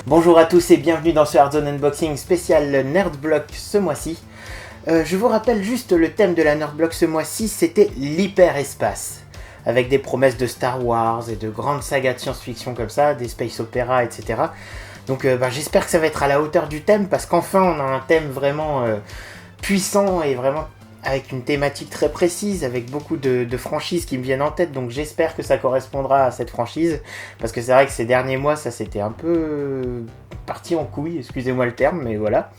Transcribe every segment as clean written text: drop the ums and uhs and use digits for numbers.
Bonjour à tous et bienvenue dans ce Hardzone Unboxing spécial Nerdblock ce mois-ci. Je vous rappelle juste le thème de la Nerdblock ce mois-ci, c'était l'hyperespace. Avec des promesses de Star Wars et de grandes sagas de science-fiction comme ça, des space opéra, etc. Donc j'espère que ça va être à la hauteur du thème parce qu'enfin on a un thème vraiment puissant et vraiment avec une thématique très précise, avec beaucoup de franchises qui me viennent en tête, donc j'espère que ça correspondra à cette franchise, parce que c'est vrai que ces derniers mois, ça s'était un peu parti en couille, excusez-moi le terme, mais voilà.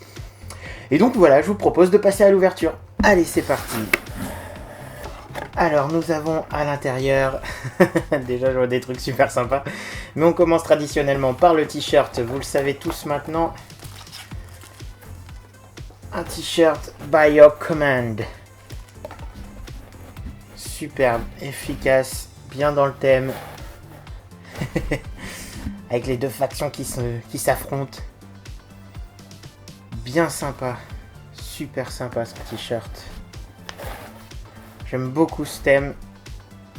Et donc voilà, je vous propose de passer à l'ouverture. Allez, c'est parti. Alors, nous avons à l'intérieur, déjà je vois des trucs super sympas, mais on commence traditionnellement par le t-shirt, vous le savez tous maintenant. Un t-shirt by your command. Superbe, efficace, bien dans le thème. Avec les deux factions qui s'affrontent. Bien sympa. Super sympa ce t-shirt. J'aime beaucoup ce thème.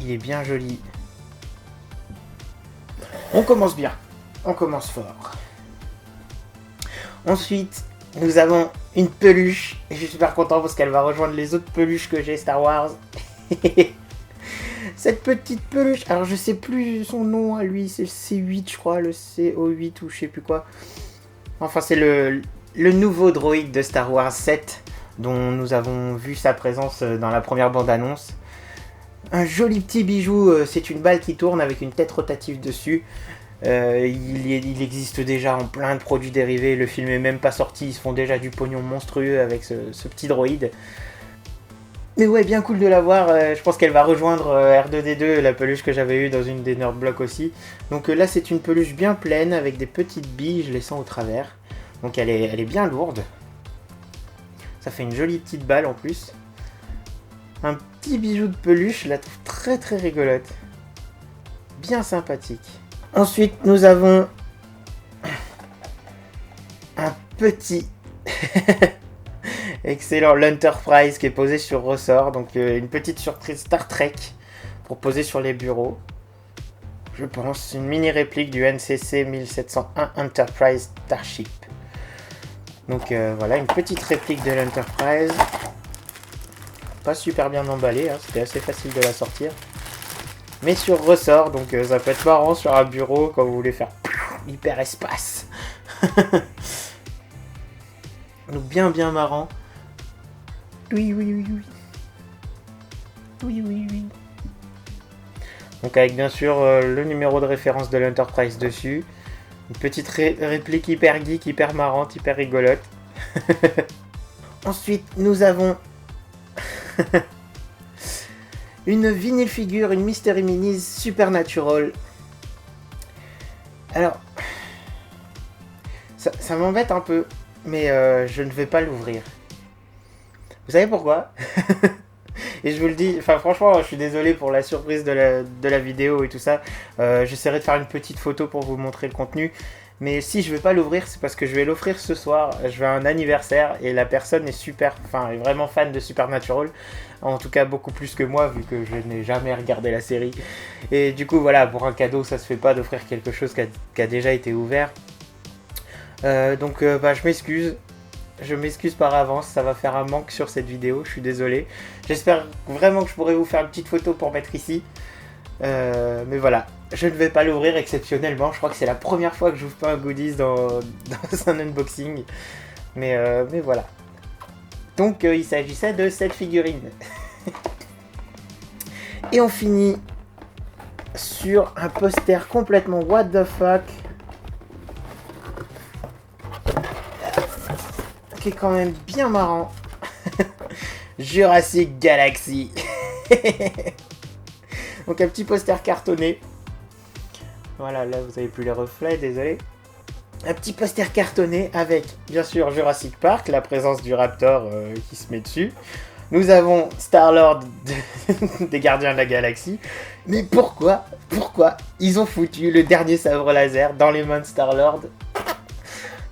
Il est bien joli. On commence bien. On commence fort. Ensuite, nous avons une peluche. Et je suis super content parce qu'elle va rejoindre les autres peluches que j'ai Star Wars. Cette petite peluche, alors je sais plus son nom à lui, c'est le C8 je crois, le CO8 ou je sais plus quoi. Enfin c'est le nouveau droïde de Star Wars 7 dont nous avons vu sa présence dans la première bande-annonce. Un joli petit bijou, c'est une balle qui tourne avec une tête rotative dessus. Il existe déjà en plein de produits dérivés, le film est même pas sorti, ils se font déjà du pognon monstrueux avec ce petit droïde. Mais ouais, bien cool de la voir, je pense qu'elle va rejoindre R2D2, la peluche que j'avais eue dans une des Nerdblock aussi. Donc là c'est une peluche bien pleine avec des petites billes, je les sens au travers. Donc elle est bien lourde. Ça fait une jolie petite balle en plus. Un petit bijou de peluche, je la trouve très très rigolote. Bien sympathique. Ensuite nous avons un petit... Excellent, l'Enterprise qui est posé sur ressort, donc une petite surprise Star Trek pour poser sur les bureaux. Je pense une mini réplique du NCC 1701 Enterprise Starship. Donc voilà, une petite réplique de l'Enterprise. Pas super bien emballée, hein, c'était assez facile de la sortir. Mais sur ressort, donc ça peut être marrant sur un bureau quand vous voulez faire hyper espace. Donc bien marrant. Oui. Donc avec bien sûr le numéro de référence de l'Enterprise dessus. Une petite réplique hyper geek, hyper marrante, hyper rigolote. Ensuite nous avons une vinyl figure, une Mystery Minis Supernatural. Alors, ça m'embête un peu, mais je ne vais pas l'ouvrir. Vous savez pourquoi? Et je vous le dis, enfin franchement, je suis désolé pour la surprise de la vidéo et tout ça. J'essaierai de faire une petite photo pour vous montrer le contenu. Mais si je vais pas l'ouvrir, c'est parce que je vais l'offrir ce soir. Je vais à un anniversaire et la personne est est vraiment fan de Supernatural. En tout cas, beaucoup plus que moi, vu que je n'ai jamais regardé la série. Et du coup, voilà, pour un cadeau, ça se fait pas d'offrir quelque chose qui a déjà été ouvert. Donc, je m'excuse. Je m'excuse par avance, ça va faire un manque sur cette vidéo, je suis désolé. J'espère vraiment que je pourrai vous faire une petite photo pour mettre ici. Mais voilà, je ne vais pas l'ouvrir exceptionnellement. Je crois que c'est la première fois que j'ouvre pas un goodies dans un unboxing. Mais voilà. Donc il s'agissait de cette figurine. Et on finit sur un poster complètement what the fuck. Qui est quand même bien marrant. Jurassic Galaxy. Donc un petit poster cartonné. Voilà, là vous avez plus les reflets, désolé. Un petit poster cartonné avec bien sûr Jurassic Park, la présence du Raptor qui se met dessus. Nous avons Star-Lord des Gardiens de la Galaxie. Mais pourquoi ils ont foutu le dernier sabre laser dans les mains de Star-Lord?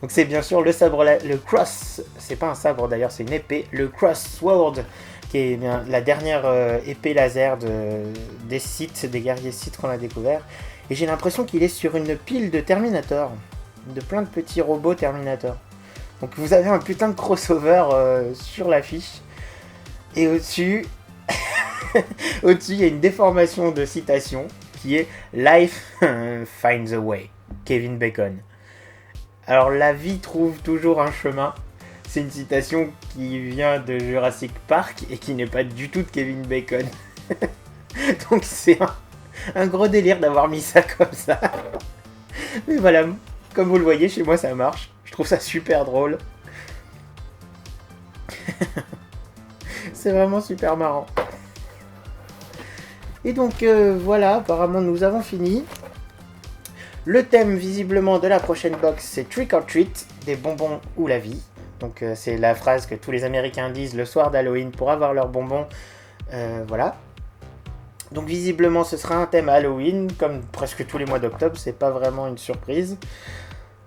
Donc c'est bien sûr le Cross, c'est pas un sabre d'ailleurs, c'est une épée, le Cross Sword, qui est bien la dernière épée laser des Sith, des guerriers Sith qu'on a découvert. Et j'ai l'impression qu'il est sur une pile de Terminator. de plein de petits robots Terminator. Donc vous avez un putain de crossover sur l'affiche. Et au-dessus, au-dessus, il y a une déformation de citation qui est Life finds a way. Kevin Bacon. Alors la vie trouve toujours un chemin. C'est une citation qui vient de Jurassic Park et qui n'est pas du tout de Kevin Bacon. Donc c'est un gros délire d'avoir mis ça comme ça. Mais voilà, comme vous le voyez, chez moi ça marche. Je trouve ça super drôle. C'est vraiment super marrant. Et donc voilà, apparemment nous avons fini. Le thème visiblement de la prochaine box c'est Trick or Treat, des bonbons ou la vie. Donc c'est la phrase que tous les Américains disent le soir d'Halloween pour avoir leurs bonbons. Voilà. Donc visiblement ce sera un thème Halloween, comme presque tous les mois d'octobre, c'est pas vraiment une surprise.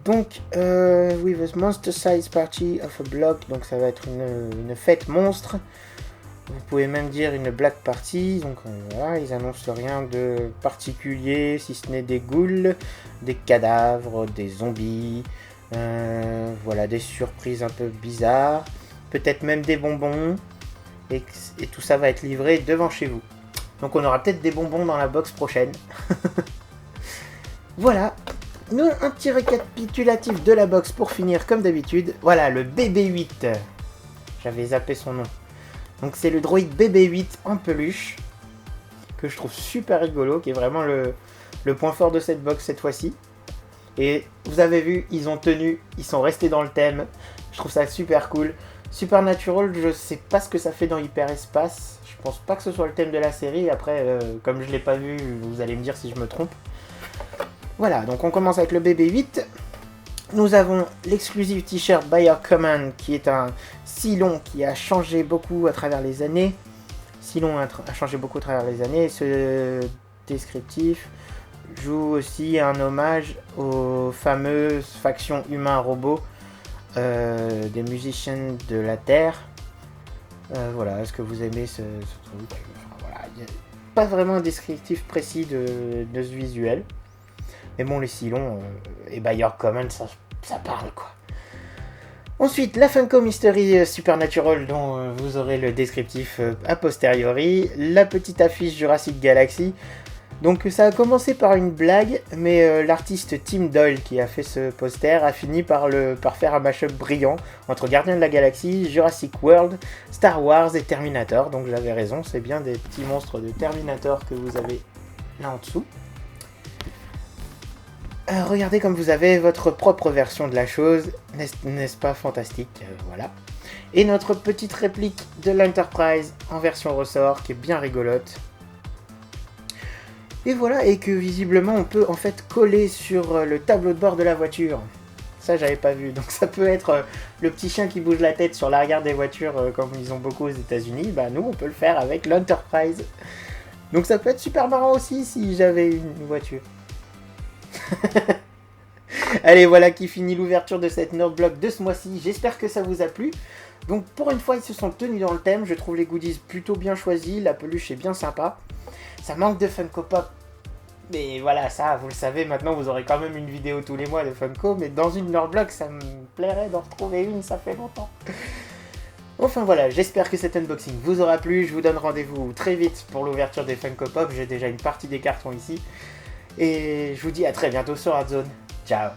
Donc, with a monster size party of a block, donc ça va être une fête monstre. Vous pouvez même dire une black party, donc voilà, ils annoncent rien de particulier, si ce n'est des ghouls, des cadavres, des zombies, voilà, des surprises un peu bizarres, peut-être même des bonbons, et tout ça va être livré devant chez vous. Donc on aura peut-être des bonbons dans la box prochaine. Voilà. Un petit récapitulatif de la box pour finir comme d'habitude. Voilà, le BB-8. J'avais zappé son nom. Donc c'est le droïde BB-8 en peluche. Que je trouve super rigolo. Qui est vraiment le point fort de cette box cette fois-ci. Et vous avez vu, ils ont tenu. Ils sont restés dans le thème. Je trouve ça super cool. Supernatural, je sais pas ce que ça fait dans Hyperespace. Je pense pas que ce soit le thème de la série. Après, comme je l'ai pas vu, vous allez me dire si je me trompe. Voilà, donc on commence avec le BB-8. Nous avons l'exclusive t-shirt By Your Command, qui est un Cylon qui a changé beaucoup à travers les années. Cylon a changé beaucoup à travers les années. Ce descriptif joue aussi un hommage aux fameuses factions humains-robots des musiciens de la Terre. Voilà, est-ce que vous aimez ce truc? Enfin, voilà, il n'y a pas vraiment un descriptif précis de ce visuel. Mais bon, les Cylons et By Your Command, ça parle quoi. Ensuite, la Funko Mystery Supernatural, dont vous aurez le descriptif a posteriori. La petite affiche Jurassic Galaxy. Donc ça a commencé par une blague, mais l'artiste Tim Doyle qui a fait ce poster a fini par faire un mashup brillant entre Gardiens de la Galaxie, Jurassic World, Star Wars et Terminator. Donc j'avais raison, c'est bien des petits monstres de Terminator que vous avez là en dessous. Regardez comme vous avez votre propre version de la chose, n'est-ce pas fantastique? Voilà. Et notre petite réplique de l'Enterprise en version ressort qui est bien rigolote. Et voilà, et que visiblement on peut en fait coller sur le tableau de bord de la voiture. Ça j'avais pas vu, donc ça peut être le petit chien qui bouge la tête sur l'arrière des voitures comme ils ont beaucoup aux États-Unis. Bah nous on peut le faire avec l'Enterprise. Donc ça peut être super marrant aussi si j'avais une voiture. Allez, voilà qui finit l'ouverture de cette Nerdblock de ce mois-ci. J'espère que ça vous a plu. Donc pour une fois, ils se sont tenus dans le thème. Je trouve les goodies plutôt bien choisis. La peluche est bien sympa. Ça manque de Funko Pop. Mais voilà, ça, vous le savez, maintenant vous aurez quand même une vidéo tous les mois de Funko. Mais dans une Nerdblock, ça me plairait d'en retrouver une, ça fait longtemps. Enfin voilà, j'espère que cet unboxing vous aura plu. Je vous donne rendez-vous très vite pour l'ouverture des Funko Pop. J'ai déjà une partie des cartons ici. Et je vous dis à très bientôt sur Hardzone. Ciao.